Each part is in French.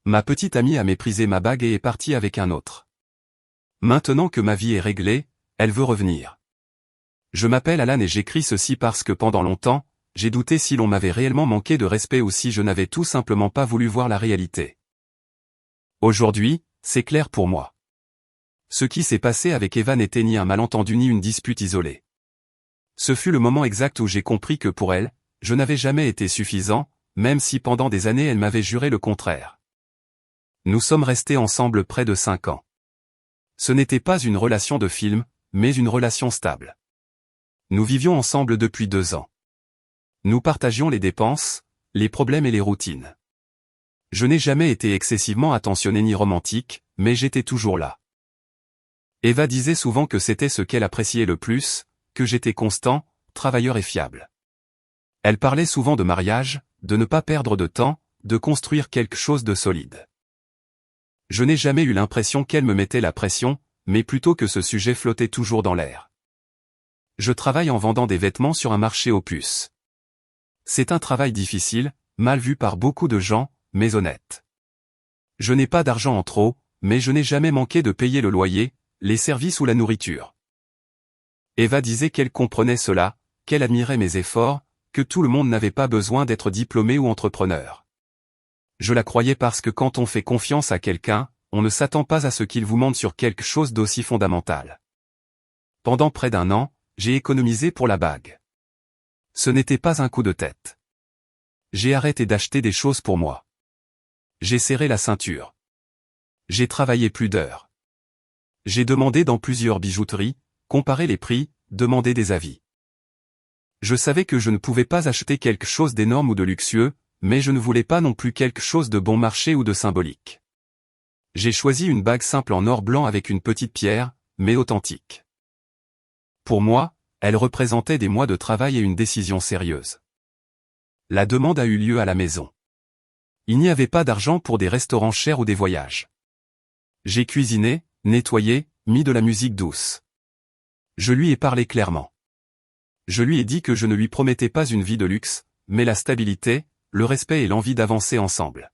Ma petite amie a méprisé ma bague et est partie avec un autre. Maintenant que ma vie est réglée, elle veut revenir. Je m'appelle Alan et j'écris ceci parce que pendant longtemps, j'ai douté si l'on m'avait réellement manqué de respect ou si je n'avais tout simplement pas voulu voir la réalité. Aujourd'hui, c'est clair pour moi. Ce qui s'est passé avec Eva n'était ni un malentendu ni une dispute isolée. Ce fut le moment exact où j'ai compris que pour elle, je n'avais jamais été suffisant, même si pendant des années elle m'avait juré le contraire. Nous sommes restés ensemble près de 5 ans. Ce n'était pas une relation de film, mais une relation stable. Nous vivions ensemble depuis 2 ans. Nous partagions les dépenses, les problèmes et les routines. Je n'ai jamais été excessivement attentionné ni romantique, mais j'étais toujours là. Eva disait souvent que c'était ce qu'elle appréciait le plus, que j'étais constant, travailleur et fiable. Elle parlait souvent de mariage, de ne pas perdre de temps, de construire quelque chose de solide. Je n'ai jamais eu l'impression qu'elle me mettait la pression, mais plutôt que ce sujet flottait toujours dans l'air. Je travaille en vendant des vêtements sur un marché aux puces. C'est un travail difficile, mal vu par beaucoup de gens, mais honnête. Je n'ai pas d'argent en trop, mais je n'ai jamais manqué de payer le loyer, les services ou la nourriture. Eva disait qu'elle comprenait cela, qu'elle admirait mes efforts, que tout le monde n'avait pas besoin d'être diplômé ou entrepreneur. Je la croyais parce que quand on fait confiance à quelqu'un, on ne s'attend pas à ce qu'il vous mente sur quelque chose d'aussi fondamental. Pendant près d'1 an, j'ai économisé pour la bague. Ce n'était pas un coup de tête. J'ai arrêté d'acheter des choses pour moi. J'ai serré la ceinture. J'ai travaillé plus d'heures. J'ai demandé dans plusieurs bijouteries, comparé les prix, demandé des avis. Je savais que je ne pouvais pas acheter quelque chose d'énorme ou de luxueux, mais je ne voulais pas non plus quelque chose de bon marché ou de symbolique. J'ai choisi une bague simple en or blanc avec une petite pierre, mais authentique. Pour moi, elle représentait des mois de travail et une décision sérieuse. La demande a eu lieu à la maison. Il n'y avait pas d'argent pour des restaurants chers ou des voyages. J'ai cuisiné, nettoyé, mis de la musique douce. Je lui ai parlé clairement. Je lui ai dit que je ne lui promettais pas une vie de luxe, mais la stabilité, le respect et l'envie d'avancer ensemble.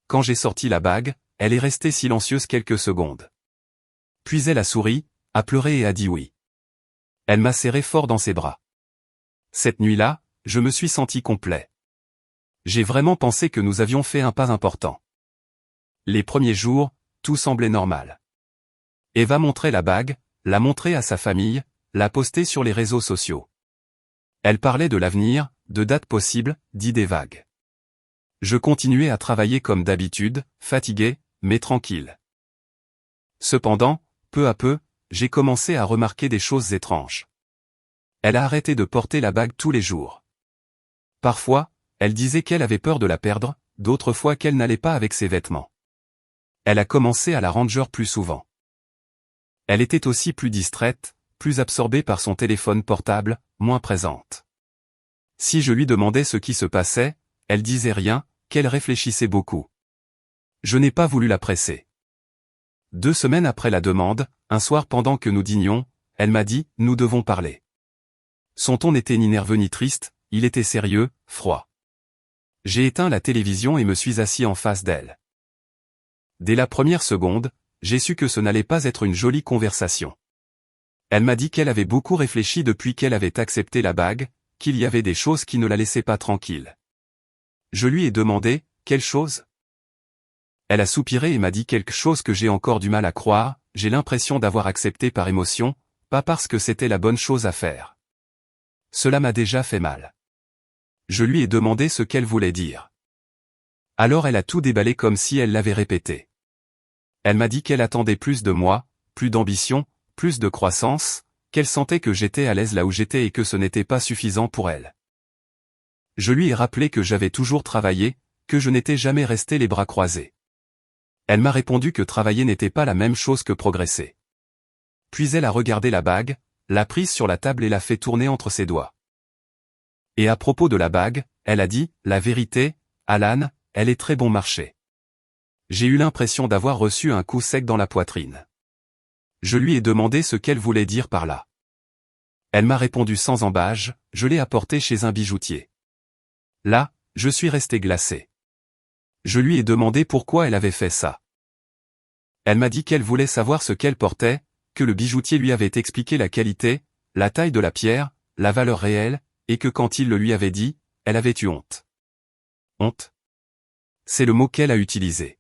Quand j'ai sorti la bague, elle est restée silencieuse quelques secondes. Puis elle a souri, a pleuré et a dit oui. Elle m'a serré fort dans ses bras. Cette nuit-là, je me suis senti complet. J'ai vraiment pensé que nous avions fait un pas important. Les premiers jours, tout semblait normal. Eva montrait la bague, la montrait à sa famille, la postait sur les réseaux sociaux. Elle parlait de l'avenir, de dates possibles, d'idées vagues. Je continuais à travailler comme d'habitude, fatigué, mais tranquille. Cependant, peu à peu, j'ai commencé à remarquer des choses étranges. Elle a arrêté de porter la bague tous les jours. Parfois, elle disait qu'elle avait peur de la perdre, d'autres fois qu'elle n'allait pas avec ses vêtements. Elle a commencé à la ranger plus souvent. Elle était aussi plus distraite, plus absorbée par son téléphone portable, moins présente. Si je lui demandais ce qui se passait, elle disait rien, qu'elle réfléchissait beaucoup. Je n'ai pas voulu la presser. 2 semaines après la demande, un soir pendant que nous dînions, elle m'a dit « Nous devons parler ». Son ton n'était ni nerveux ni triste, il était sérieux, froid. J'ai éteint la télévision et me suis assis en face d'elle. Dès la première seconde, j'ai su que ce n'allait pas être une jolie conversation. Elle m'a dit qu'elle avait beaucoup réfléchi depuis qu'elle avait accepté la bague, qu'il y avait des choses qui ne la laissaient pas tranquille. Je lui ai demandé « Quelle chose ?» Elle a soupiré et m'a dit quelque chose que j'ai encore du mal à croire, j'ai l'impression d'avoir accepté par émotion, pas parce que c'était la bonne chose à faire. Cela m'a déjà fait mal. Je lui ai demandé ce qu'elle voulait dire. Alors elle a tout déballé comme si elle l'avait répété. Elle m'a dit qu'elle attendait plus de moi, plus d'ambition, plus de croissance, qu'elle sentait que j'étais à l'aise là où j'étais et que ce n'était pas suffisant pour elle. Je lui ai rappelé que j'avais toujours travaillé, que je n'étais jamais resté les bras croisés. Elle m'a répondu que travailler n'était pas la même chose que progresser. Puis elle a regardé la bague, l'a prise sur la table et l'a fait tourner entre ses doigts. Et à propos de la bague, elle a dit, la vérité, Alan, elle est très bon marché. J'ai eu l'impression d'avoir reçu un coup sec dans la poitrine. Je lui ai demandé ce qu'elle voulait dire par là. Elle m'a répondu sans embâche, je l'ai apportée chez un bijoutier. Là, je suis resté glacé. Je lui ai demandé pourquoi elle avait fait ça. Elle m'a dit qu'elle voulait savoir ce qu'elle portait, que le bijoutier lui avait expliqué la qualité, la taille de la pierre, la valeur réelle, et que quand il le lui avait dit, elle avait eu honte. Honte? C'est le mot qu'elle a utilisé.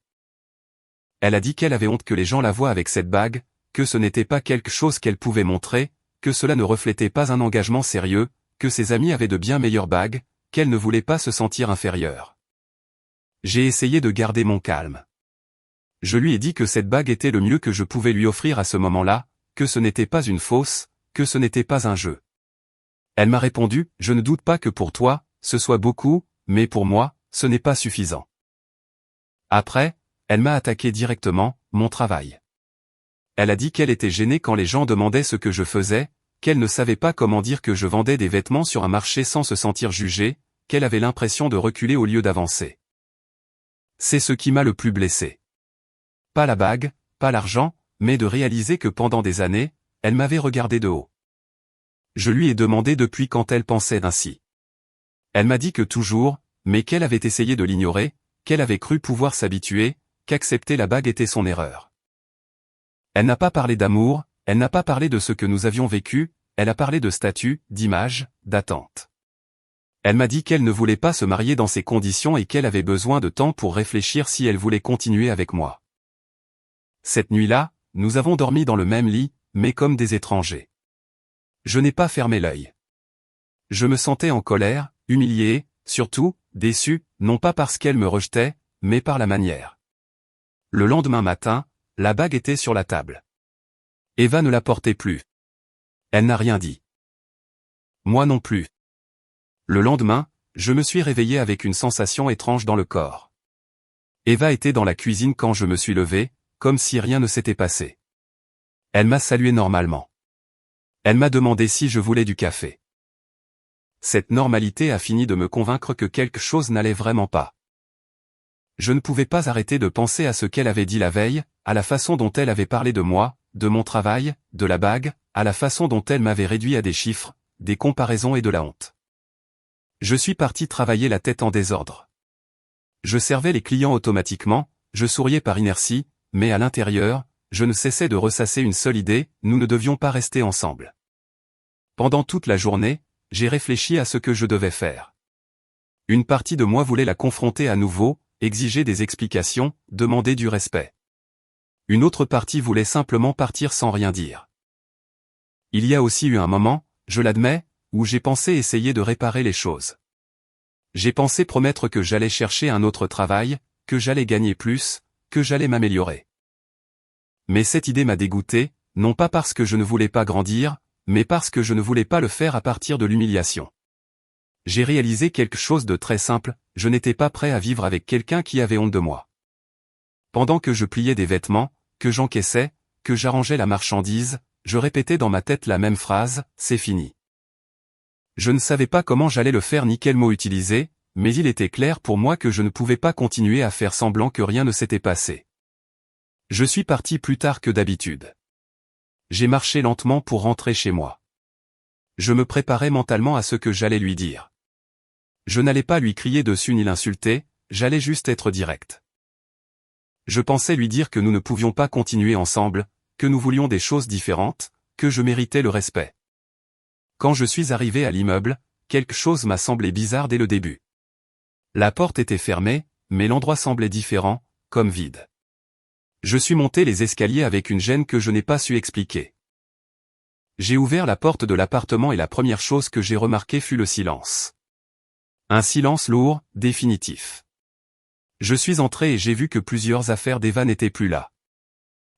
Elle a dit qu'elle avait honte que les gens la voient avec cette bague, que ce n'était pas quelque chose qu'elle pouvait montrer, que cela ne reflétait pas un engagement sérieux, que ses amis avaient de bien meilleures bagues, qu'elle ne voulait pas se sentir inférieure. J'ai essayé de garder mon calme. Je lui ai dit que cette bague était le mieux que je pouvais lui offrir à ce moment-là, que ce n'était pas une fausse, que ce n'était pas un jeu. Elle m'a répondu, « Je ne doute pas que pour toi, ce soit beaucoup, mais pour moi, ce n'est pas suffisant. » Après, elle m'a attaqué directement, mon travail. Elle a dit qu'elle était gênée quand les gens demandaient ce que je faisais, qu'elle ne savait pas comment dire que je vendais des vêtements sur un marché sans se sentir jugée, qu'elle avait l'impression de reculer au lieu d'avancer. C'est ce qui m'a le plus blessé. Pas la bague, pas l'argent, mais de réaliser que pendant des années, elle m'avait regardé de haut. Je lui ai demandé depuis quand elle pensait ainsi. Elle m'a dit que toujours, mais qu'elle avait essayé de l'ignorer, qu'elle avait cru pouvoir s'habituer, qu'accepter la bague était son erreur. Elle n'a pas parlé d'amour, elle n'a pas parlé de ce que nous avions vécu, elle a parlé de statut, d'image, d'attente. Elle m'a dit qu'elle ne voulait pas se marier dans ces conditions et qu'elle avait besoin de temps pour réfléchir si elle voulait continuer avec moi. Cette nuit-là, nous avons dormi dans le même lit, mais comme des étrangers. Je n'ai pas fermé l'œil. Je me sentais en colère, humilié, surtout, déçu, non pas parce qu'elle me rejetait, mais par la manière. Le lendemain matin, la bague était sur la table. Eva ne la portait plus. Elle n'a rien dit. Moi non plus. Le lendemain, je me suis réveillé avec une sensation étrange dans le corps. Eva était dans la cuisine quand je me suis levé, comme si rien ne s'était passé. Elle m'a salué normalement. Elle m'a demandé si je voulais du café. Cette normalité a fini de me convaincre que quelque chose n'allait vraiment pas. Je ne pouvais pas arrêter de penser à ce qu'elle avait dit la veille, à la façon dont elle avait parlé de moi, de mon travail, de la bague, à la façon dont elle m'avait réduit à des chiffres, des comparaisons et de la honte. Je suis parti travailler la tête en désordre. Je servais les clients automatiquement, je souriais par inertie, mais à l'intérieur, je ne cessais de ressasser une seule idée, nous ne devions pas rester ensemble. Pendant toute la journée, j'ai réfléchi à ce que je devais faire. Une partie de moi voulait la confronter à nouveau, exiger des explications, demander du respect. Une autre partie voulait simplement partir sans rien dire. Il y a aussi eu un moment, je l'admets, où j'ai pensé essayer de réparer les choses. J'ai pensé promettre que j'allais chercher un autre travail, que j'allais gagner plus, que j'allais m'améliorer. Mais cette idée m'a dégoûté, non pas parce que je ne voulais pas grandir, mais parce que je ne voulais pas le faire à partir de l'humiliation. J'ai réalisé quelque chose de très simple, je n'étais pas prêt à vivre avec quelqu'un qui avait honte de moi. Pendant que je pliais des vêtements, que j'encaissais, que j'arrangeais la marchandise, je répétais dans ma tête la même phrase, c'est fini. Je ne savais pas comment j'allais le faire ni quel mot utiliser, mais il était clair pour moi que je ne pouvais pas continuer à faire semblant que rien ne s'était passé. Je suis parti plus tard que d'habitude. J'ai marché lentement pour rentrer chez moi. Je me préparais mentalement à ce que j'allais lui dire. Je n'allais pas lui crier dessus ni l'insulter, j'allais juste être direct. Je pensais lui dire que nous ne pouvions pas continuer ensemble, que nous voulions des choses différentes, que je méritais le respect. Quand je suis arrivé à l'immeuble, quelque chose m'a semblé bizarre dès le début. La porte était fermée, mais l'endroit semblait différent, comme vide. Je suis monté les escaliers avec une gêne que je n'ai pas su expliquer. J'ai ouvert la porte de l'appartement et la première chose que j'ai remarquée fut le silence. Un silence lourd, définitif. Je suis entré et j'ai vu que plusieurs affaires d'Eva n'étaient plus là.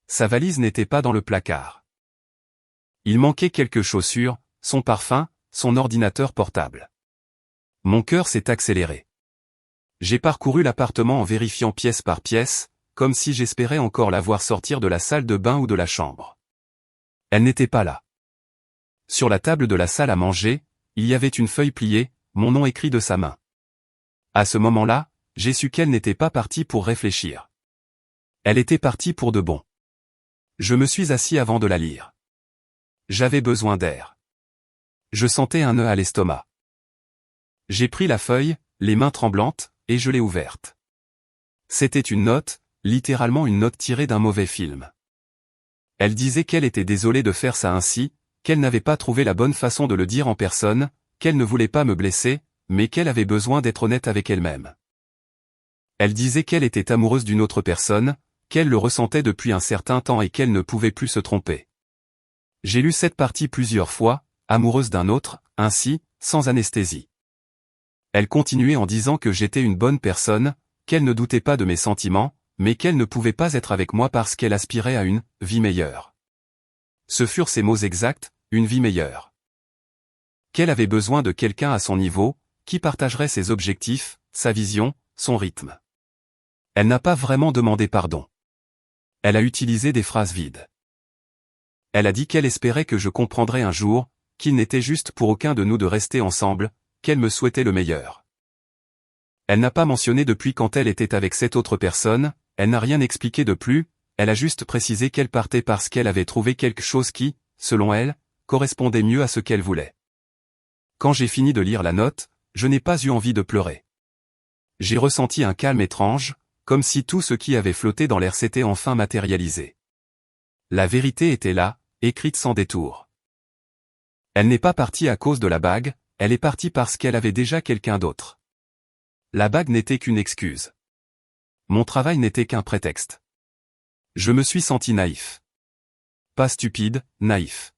Sa valise n'était pas dans le placard. Il manquait quelques chaussures, son parfum, son ordinateur portable. Mon cœur s'est accéléré. J'ai parcouru l'appartement en vérifiant pièce par pièce, comme si j'espérais encore la voir sortir de la salle de bain ou de la chambre. Elle n'était pas là. Sur la table de la salle à manger, il y avait une feuille pliée, mon nom écrit de sa main. À ce moment-là, j'ai su qu'elle n'était pas partie pour réfléchir. Elle était partie pour de bon. Je me suis assis avant de la lire. J'avais besoin d'air. Je sentais un nœud à l'estomac. J'ai pris la feuille, les mains tremblantes, et je l'ai ouverte. C'était une note, littéralement une note tirée d'un mauvais film. Elle disait qu'elle était désolée de faire ça ainsi, qu'elle n'avait pas trouvé la bonne façon de le dire en personne, qu'elle ne voulait pas me blesser, mais qu'elle avait besoin d'être honnête avec elle-même. Elle disait qu'elle était amoureuse d'une autre personne, qu'elle le ressentait depuis un certain temps et qu'elle ne pouvait plus se tromper. J'ai lu cette partie plusieurs fois, amoureuse d'un autre, ainsi, sans anesthésie. Elle continuait en disant que j'étais une bonne personne, qu'elle ne doutait pas de mes sentiments, mais qu'elle ne pouvait pas être avec moi parce qu'elle aspirait à une vie meilleure. Ce furent ses mots exacts, une vie meilleure. Qu'elle avait besoin de quelqu'un à son niveau, qui partagerait ses objectifs, sa vision, son rythme. Elle n'a pas vraiment demandé pardon. Elle a utilisé des phrases vides. Elle a dit qu'elle espérait que je comprendrais un jour, qu'il n'était juste pour aucun de nous de rester ensemble, qu'elle me souhaitait le meilleur. Elle n'a pas mentionné depuis quand elle était avec cette autre personne, elle n'a rien expliqué de plus, elle a juste précisé qu'elle partait parce qu'elle avait trouvé quelque chose qui, selon elle, correspondait mieux à ce qu'elle voulait. Quand j'ai fini de lire la note, je n'ai pas eu envie de pleurer. J'ai ressenti un calme étrange, comme si tout ce qui avait flotté dans l'air s'était enfin matérialisé. La vérité était là, écrite sans détour. Elle n'est pas partie à cause de la bague, elle est partie parce qu'elle avait déjà quelqu'un d'autre. La bague n'était qu'une excuse. Mon travail n'était qu'un prétexte. Je me suis senti naïf. Pas stupide, naïf.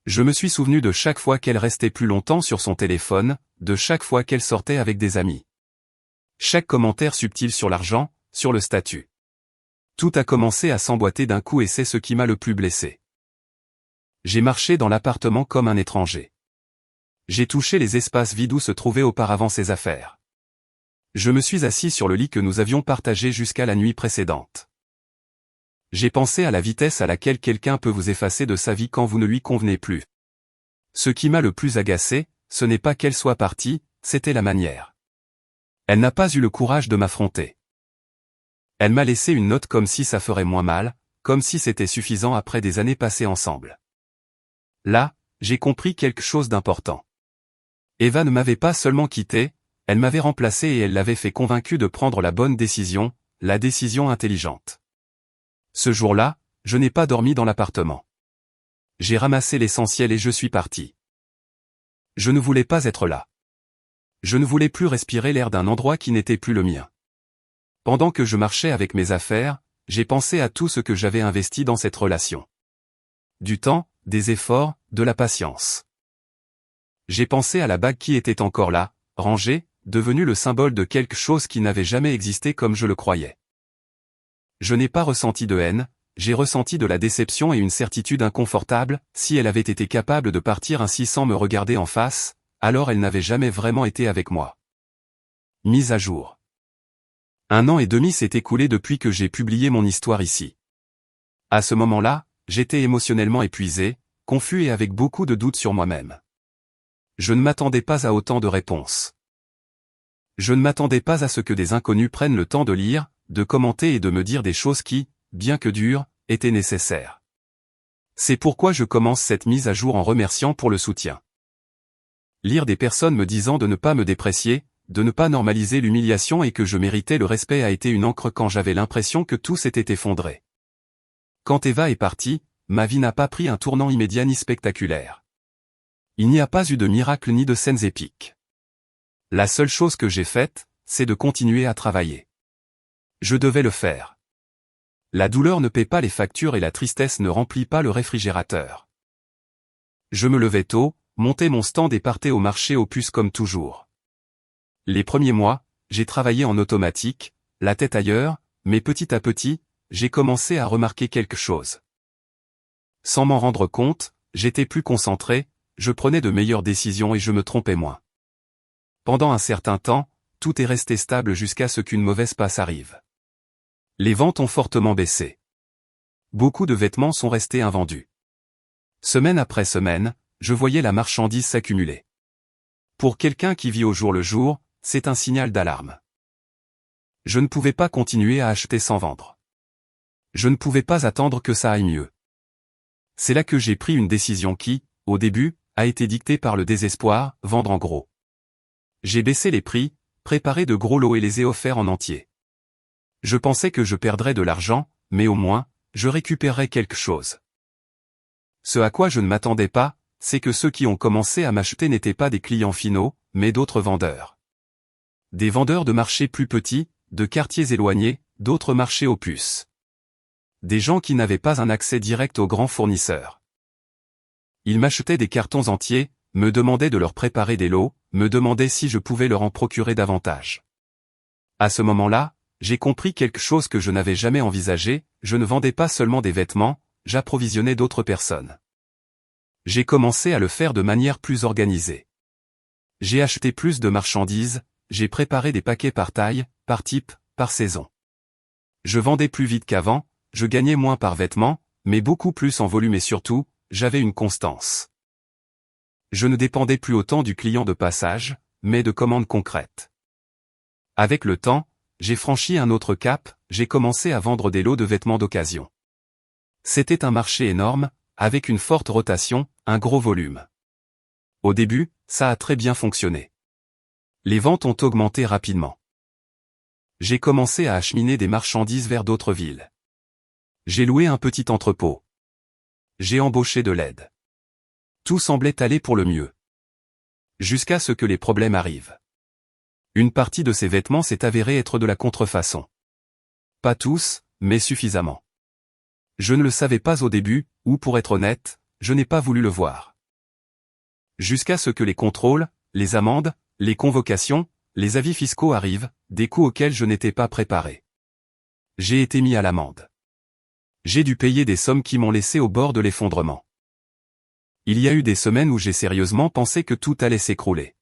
Je me suis souvenu de chaque fois qu'elle restait plus longtemps sur son téléphone, de chaque fois qu'elle sortait avec des amis. Chaque commentaire subtil sur l'argent, sur le statut. Tout a commencé à s'emboîter d'un coup et c'est ce qui m'a le plus blessé. J'ai marché dans l'appartement comme un étranger. J'ai touché les espaces vides où se trouvaient auparavant ses affaires. Je me suis assis sur le lit que nous avions partagé jusqu'à la nuit précédente. J'ai pensé à la vitesse à laquelle quelqu'un peut vous effacer de sa vie quand vous ne lui convenez plus. Ce qui m'a le plus agacé, ce n'est pas qu'elle soit partie, c'était la manière. Elle n'a pas eu le courage de m'affronter. Elle m'a laissé une note comme si ça ferait moins mal, comme si c'était suffisant après des années passées ensemble. Là, j'ai compris quelque chose d'important. Eva ne m'avait pas seulement quitté, elle m'avait remplacé et elle l'avait fait convaincue de prendre la bonne décision, la décision intelligente. Ce jour-là, je n'ai pas dormi dans l'appartement. J'ai ramassé l'essentiel et je suis parti. Je ne voulais pas être là. Je ne voulais plus respirer l'air d'un endroit qui n'était plus le mien. Pendant que je marchais avec mes affaires, j'ai pensé à tout ce que j'avais investi dans cette relation. Du temps, des efforts, de la patience. J'ai pensé à la bague qui était encore là, rangée, devenue le symbole de quelque chose qui n'avait jamais existé comme je le croyais. Je n'ai pas ressenti de haine, j'ai ressenti de la déception et une certitude inconfortable, si elle avait été capable de partir ainsi sans me regarder en face, alors elle n'avait jamais vraiment été avec moi. Mise à jour. 1 an et demi s'est écoulé depuis que j'ai publié mon histoire ici. À ce moment-là, j'étais émotionnellement épuisé, confus et avec beaucoup de doutes sur moi-même. Je ne m'attendais pas à autant de réponses. Je ne m'attendais pas à ce que des inconnus prennent le temps de lire, de commenter et de me dire des choses qui, bien que dures, étaient nécessaires. C'est pourquoi je commence cette mise à jour en remerciant pour le soutien. Lire des personnes me disant de ne pas me déprécier, de ne pas normaliser l'humiliation et que je méritais le respect a été une encre quand j'avais l'impression que tout s'était effondré. Quand Eva est partie, ma vie n'a pas pris un tournant immédiat ni spectaculaire. Il n'y a pas eu de miracle ni de scènes épiques. La seule chose que j'ai faite, c'est de continuer à travailler. Je devais le faire. La douleur ne paie pas les factures et la tristesse ne remplit pas le réfrigérateur. Je me levais tôt, montais mon stand et partais au marché aux puces comme toujours. Les premiers mois, j'ai travaillé en automatique, la tête ailleurs, mais petit à petit, j'ai commencé à remarquer quelque chose. Sans m'en rendre compte, j'étais plus concentré, je prenais de meilleures décisions et je me trompais moins. Pendant un certain temps, tout est resté stable jusqu'à ce qu'une mauvaise passe arrive. Les ventes ont fortement baissé. Beaucoup de vêtements sont restés invendus. Semaine après semaine, je voyais la marchandise s'accumuler. Pour quelqu'un qui vit au jour le jour, c'est un signal d'alarme. Je ne pouvais pas continuer à acheter sans vendre. Je ne pouvais pas attendre que ça aille mieux. C'est là que j'ai pris une décision qui, au début, a été dictée par le désespoir, vendre en gros. J'ai baissé les prix, préparé de gros lots et les ai offerts en entier. Je pensais que je perdrais de l'argent, mais au moins, je récupérerais quelque chose. Ce à quoi je ne m'attendais pas, c'est que ceux qui ont commencé à m'acheter n'étaient pas des clients finaux, mais d'autres vendeurs. Des vendeurs de marchés plus petits, de quartiers éloignés, d'autres marchés aux puces. Des gens qui n'avaient pas un accès direct aux grands fournisseurs. Ils m'achetaient des cartons entiers, me demandaient de leur préparer des lots, me demandaient si je pouvais leur en procurer davantage. À ce moment-là, j'ai compris quelque chose que je n'avais jamais envisagé, je ne vendais pas seulement des vêtements, j'approvisionnais d'autres personnes. J'ai commencé à le faire de manière plus organisée. J'ai acheté plus de marchandises, j'ai préparé des paquets par taille, par type, par saison. Je vendais plus vite qu'avant, je gagnais moins par vêtement, mais beaucoup plus en volume et surtout, j'avais une constance. Je ne dépendais plus autant du client de passage, mais de commandes concrètes. Avec le temps, j'ai franchi un autre cap, j'ai commencé à vendre des lots de vêtements d'occasion. C'était un marché énorme, avec une forte rotation, un gros volume. Au début, ça a très bien fonctionné. Les ventes ont augmenté rapidement. J'ai commencé à acheminer des marchandises vers d'autres villes. J'ai loué un petit entrepôt. J'ai embauché de l'aide. Tout semblait aller pour le mieux. Jusqu'à ce que les problèmes arrivent. Une partie de ces vêtements s'est avérée être de la contrefaçon. Pas tous, mais suffisamment. Je ne le savais pas au début, ou pour être honnête, je n'ai pas voulu le voir. Jusqu'à ce que les contrôles, les amendes, les convocations, les avis fiscaux arrivent, des coûts auxquels je n'étais pas préparé. J'ai été mis à l'amende. J'ai dû payer des sommes qui m'ont laissé au bord de l'effondrement. Il y a eu des semaines où j'ai sérieusement pensé que tout allait s'écrouler.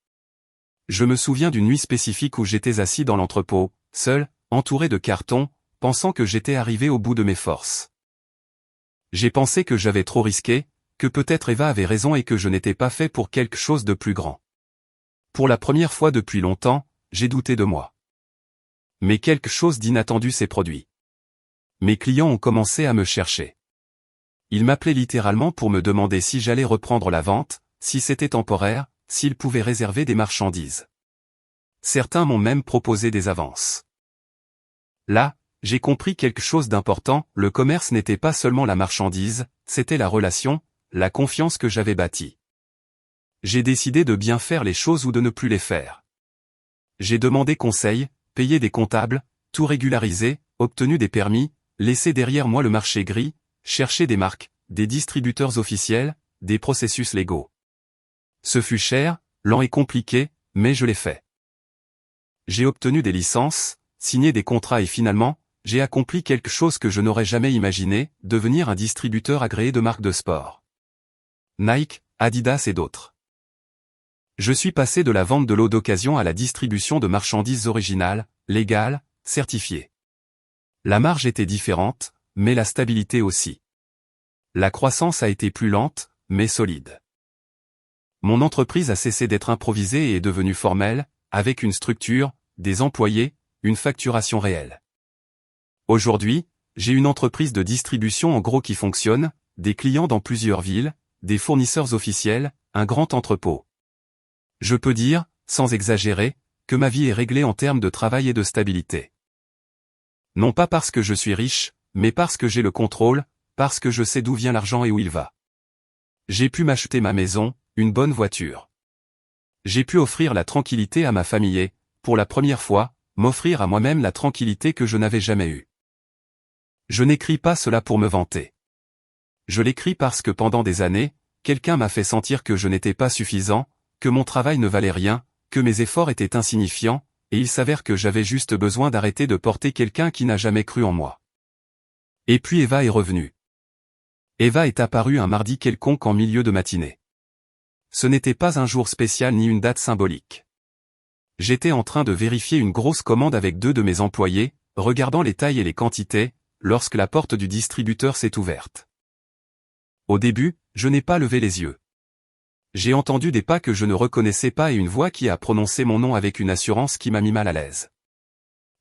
Je me souviens d'une nuit spécifique où j'étais assis dans l'entrepôt, seul, entouré de cartons, pensant que j'étais arrivé au bout de mes forces. J'ai pensé que j'avais trop risqué, que peut-être Eva avait raison et que je n'étais pas fait pour quelque chose de plus grand. Pour la première fois depuis longtemps, j'ai douté de moi. Mais quelque chose d'inattendu s'est produit. Mes clients ont commencé à me chercher. Ils m'appelaient littéralement pour me demander si j'allais reprendre la vente, si c'était temporaire, s'ils pouvaient réserver des marchandises. Certains m'ont même proposé des avances. Là, j'ai compris quelque chose d'important, le commerce n'était pas seulement la marchandise, c'était la relation, la confiance que j'avais bâtie. J'ai décidé de bien faire les choses ou de ne plus les faire. J'ai demandé conseil, payé des comptables, tout régularisé, obtenu des permis, laissé derrière moi le marché gris, cherché des marques, des distributeurs officiels, des processus légaux. Ce fut cher, lent et compliqué, mais je l'ai fait. J'ai obtenu des licences, signé des contrats et finalement, j'ai accompli quelque chose que je n'aurais jamais imaginé, devenir un distributeur agréé de marques de sport. Nike, Adidas et d'autres. Je suis passé de la vente de lots d'occasion à la distribution de marchandises originales, légales, certifiées. La marge était différente, mais la stabilité aussi. La croissance a été plus lente, mais solide. Mon entreprise a cessé d'être improvisée et est devenue formelle, avec une structure, des employés, une facturation réelle. Aujourd'hui, j'ai une entreprise de distribution en gros qui fonctionne, des clients dans plusieurs villes, des fournisseurs officiels, un grand entrepôt. Je peux dire, sans exagérer, que ma vie est réglée en termes de travail et de stabilité. Non pas parce que je suis riche, mais parce que j'ai le contrôle, parce que je sais d'où vient l'argent et où il va. J'ai pu m'acheter ma maison, une bonne voiture. J'ai pu offrir la tranquillité à ma famille et, pour la première fois, m'offrir à moi-même la tranquillité que je n'avais jamais eue. Je n'écris pas cela pour me vanter. Je l'écris parce que pendant des années, quelqu'un m'a fait sentir que je n'étais pas suffisant, que mon travail ne valait rien, que mes efforts étaient insignifiants, et il s'avère que j'avais juste besoin d'arrêter de porter quelqu'un qui n'a jamais cru en moi. Et puis Eva est revenue. Eva est apparue un mardi quelconque en milieu de matinée. Ce n'était pas un jour spécial ni une date symbolique. J'étais en train de vérifier une grosse commande avec 2 de mes employés, regardant les tailles et les quantités, lorsque la porte du distributeur s'est ouverte. Au début, je n'ai pas levé les yeux. J'ai entendu des pas que je ne reconnaissais pas et une voix qui a prononcé mon nom avec une assurance qui m'a mis mal à l'aise.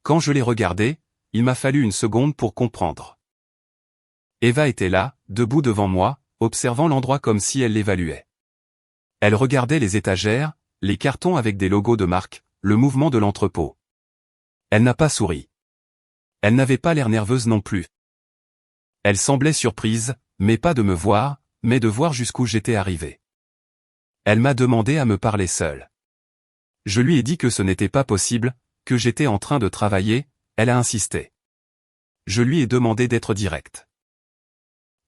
Quand je l'ai regardé, il m'a fallu une seconde pour comprendre. Eva était là, debout devant moi, observant l'endroit comme si elle l'évaluait. Elle regardait les étagères, les cartons avec des logos de marque, le mouvement de l'entrepôt. Elle n'a pas souri. Elle n'avait pas l'air nerveuse non plus. Elle semblait surprise, mais pas de me voir, mais de voir jusqu'où j'étais arrivé. Elle m'a demandé à me parler seule. Je lui ai dit que ce n'était pas possible, que j'étais en train de travailler, elle a insisté. Je lui ai demandé d'être directe.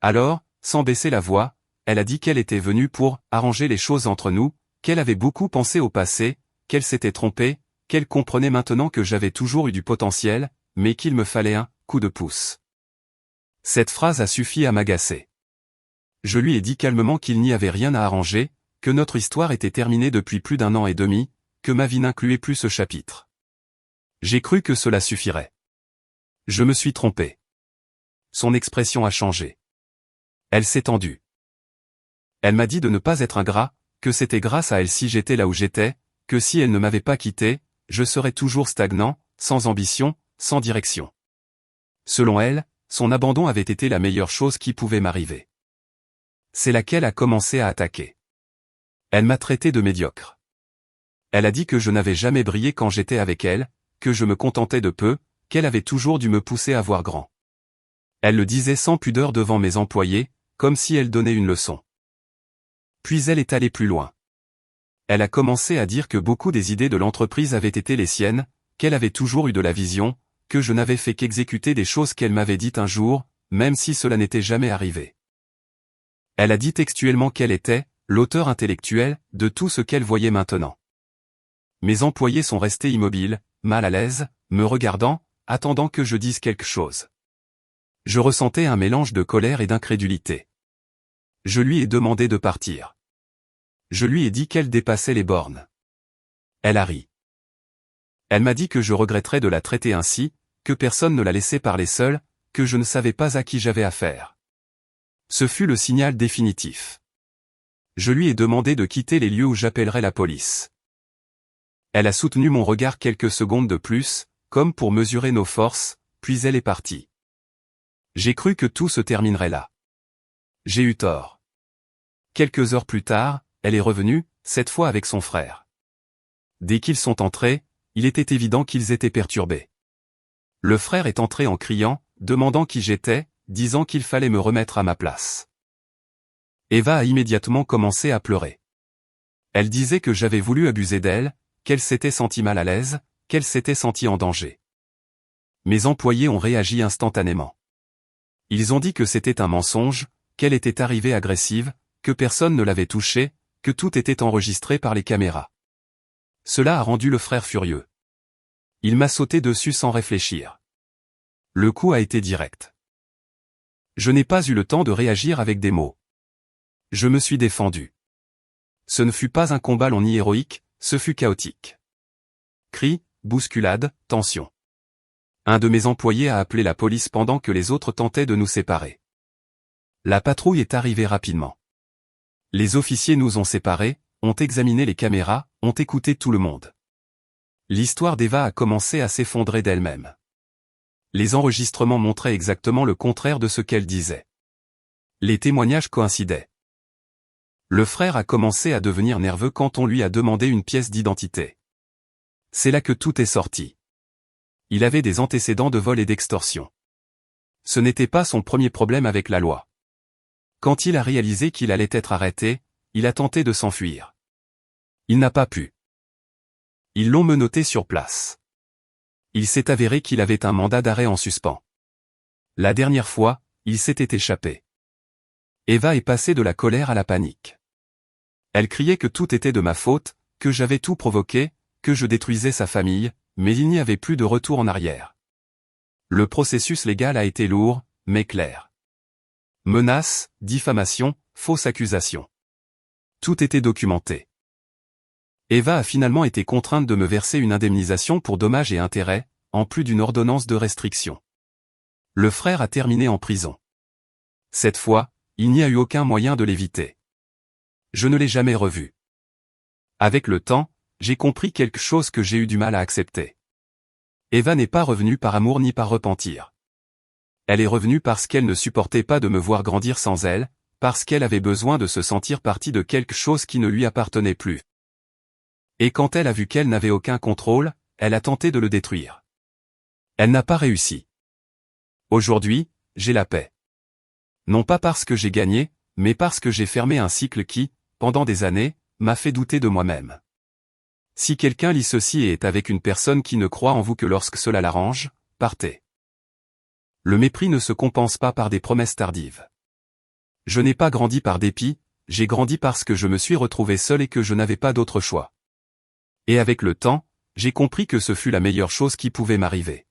Alors, sans baisser la voix, elle a dit qu'elle était venue pour arranger les choses entre nous, qu'elle avait beaucoup pensé au passé, qu'elle s'était trompée, qu'elle comprenait maintenant que j'avais toujours eu du potentiel, mais qu'il me fallait un coup de pouce. Cette phrase a suffi à m'agacer. Je lui ai dit calmement qu'il n'y avait rien à arranger, que notre histoire était terminée depuis plus d'1 an et demi, que ma vie n'incluait plus ce chapitre. J'ai cru que cela suffirait. Je me suis trompé. Son expression a changé. Elle s'est tendue. Elle m'a dit de ne pas être ingrat, que c'était grâce à elle si j'étais là où j'étais, que si elle ne m'avait pas quitté, je serais toujours stagnant, sans ambition, sans direction. Selon elle, son abandon avait été la meilleure chose qui pouvait m'arriver. C'est là qu'elle a commencé à attaquer. Elle m'a traité de médiocre. Elle a dit que je n'avais jamais brillé quand j'étais avec elle, que je me contentais de peu, qu'elle avait toujours dû me pousser à voir grand. Elle le disait sans pudeur devant mes employés, comme si elle donnait une leçon. Puis elle est allée plus loin. Elle a commencé à dire que beaucoup des idées de l'entreprise avaient été les siennes, qu'elle avait toujours eu de la vision, que je n'avais fait qu'exécuter des choses qu'elle m'avait dites un jour, même si cela n'était jamais arrivé. Elle a dit textuellement qu'elle était l'auteur intellectuel de tout ce qu'elle voyait maintenant. Mes employés sont restés immobiles, mal à l'aise, me regardant, attendant que je dise quelque chose. Je ressentais un mélange de colère et d'incrédulité. Je lui ai demandé de partir. Je lui ai dit qu'elle dépassait les bornes. Elle a ri. Elle m'a dit que je regretterais de la traiter ainsi, que personne ne la laissait parler seule, que je ne savais pas à qui j'avais affaire. Ce fut le signal définitif. Je lui ai demandé de quitter les lieux où j'appellerais la police. Elle a soutenu mon regard quelques secondes de plus, comme pour mesurer nos forces, puis elle est partie. J'ai cru que tout se terminerait là. J'ai eu tort. Quelques heures plus tard, elle est revenue, cette fois avec son frère. Dès qu'ils sont entrés, il était évident qu'ils étaient perturbés. Le frère est entré en criant, demandant qui j'étais, disant qu'il fallait me remettre à ma place. Eva a immédiatement commencé à pleurer. Elle disait que j'avais voulu abuser d'elle, qu'elle s'était sentie mal à l'aise, qu'elle s'était sentie en danger. Mes employés ont réagi instantanément. Ils ont dit que c'était un mensonge, qu'elle était arrivée agressive, que personne ne l'avait touchée, que tout était enregistré par les caméras. Cela a rendu le frère furieux. Il m'a sauté dessus sans réfléchir. Le coup a été direct. Je n'ai pas eu le temps de réagir avec des mots. Je me suis défendu. Ce ne fut pas un combat long ni héroïque, ce fut chaotique. Cris, bousculades, tension. Un de mes employés a appelé la police pendant que les autres tentaient de nous séparer. La patrouille est arrivée rapidement. Les officiers nous ont séparés, ont examiné les caméras, ont écouté tout le monde. L'histoire d'Eva a commencé à s'effondrer d'elle-même. Les enregistrements montraient exactement le contraire de ce qu'elle disait. Les témoignages coïncidaient. Le frère a commencé à devenir nerveux quand on lui a demandé une pièce d'identité. C'est là que tout est sorti. Il avait des antécédents de vol et d'extorsion. Ce n'était pas son premier problème avec la loi. Quand il a réalisé qu'il allait être arrêté, il a tenté de s'enfuir. Il n'a pas pu. Ils l'ont menotté sur place. Il s'est avéré qu'il avait un mandat d'arrêt en suspens. La dernière fois, il s'était échappé. Eva est passée de la colère à la panique. Elle criait que tout était de ma faute, que j'avais tout provoqué, que je détruisais sa famille, mais il n'y avait plus de retour en arrière. Le processus légal a été lourd, mais clair. Menaces, diffamation, fausses accusations. Tout était documenté. Eva a finalement été contrainte de me verser une indemnisation pour dommages et intérêts, en plus d'une ordonnance de restriction. Le frère a terminé en prison. Cette fois, il n'y a eu aucun moyen de l'éviter. Je ne l'ai jamais revu. Avec le temps, j'ai compris quelque chose que j'ai eu du mal à accepter. Eva n'est pas revenue par amour ni par repentir. Elle est revenue parce qu'elle ne supportait pas de me voir grandir sans elle, parce qu'elle avait besoin de se sentir partie de quelque chose qui ne lui appartenait plus. Et quand elle a vu qu'elle n'avait aucun contrôle, elle a tenté de le détruire. Elle n'a pas réussi. Aujourd'hui, j'ai la paix. Non pas parce que j'ai gagné, mais parce que j'ai fermé un cycle qui, pendant des années, m'a fait douter de moi-même. Si quelqu'un lit ceci et est avec une personne qui ne croit en vous que lorsque cela l'arrange, partez. Le mépris ne se compense pas par des promesses tardives. Je n'ai pas grandi par dépit, j'ai grandi parce que je me suis retrouvé seul et que je n'avais pas d'autre choix. Et avec le temps, j'ai compris que ce fut la meilleure chose qui pouvait m'arriver.